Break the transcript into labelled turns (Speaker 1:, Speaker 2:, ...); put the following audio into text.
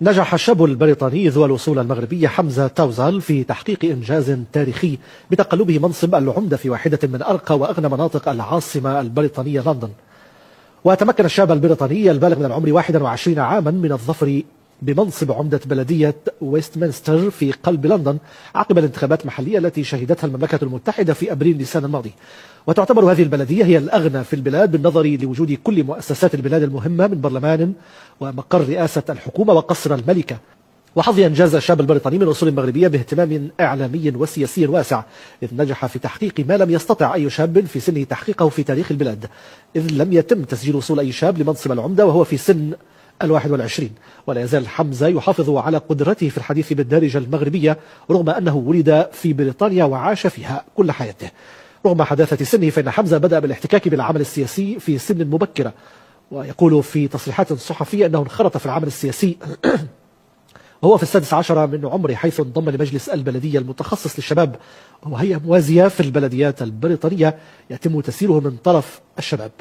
Speaker 1: نجح الشاب البريطاني ذو الأصول المغربية حمزة توزال في تحقيق إنجاز تاريخي بتقلبه منصب العمدة في واحدة من أرقى وأغنى مناطق العاصمة البريطانية لندن. وتمكن الشاب البريطاني البالغ من العمر 21 عاما من الظفر بمنصب عمدة بلدية ويستمنستر في قلب لندن عقب الانتخابات المحلية التي شهدتها المملكة المتحدة في أبريل نيسان الماضي. وتعتبر هذه البلدية هي الأغنى في البلاد بالنظر لوجود كل مؤسسات البلاد المهمة من برلمان ومقر رئاسة الحكومة وقصر الملكة. وحظي إنجاز الشاب البريطاني من أصول مغربية باهتمام إعلامي وسياسي واسع، إذ نجح في تحقيق ما لم يستطع أي شاب في سنه تحقيقه في تاريخ البلاد، إذ لم يتم تسجيل وصول أي شاب لمنصب العمدة وهو في سن 21. ولا يزال حمزة يحافظ على قدرته في الحديث بالدارجة المغربية رغم أنه ولد في بريطانيا وعاش فيها كل حياته. رغم حداثة سنه فإن حمزة بدأ بالاحتكاك بالعمل السياسي في سن مبكرة، ويقول في تصريحات صحفية أنه انخرط في العمل السياسي وهو في 16 من عمره، حيث انضم لمجلس البلدية المتخصص للشباب، وهي موازية في البلديات البريطانية يتم تسييره من طرف الشباب.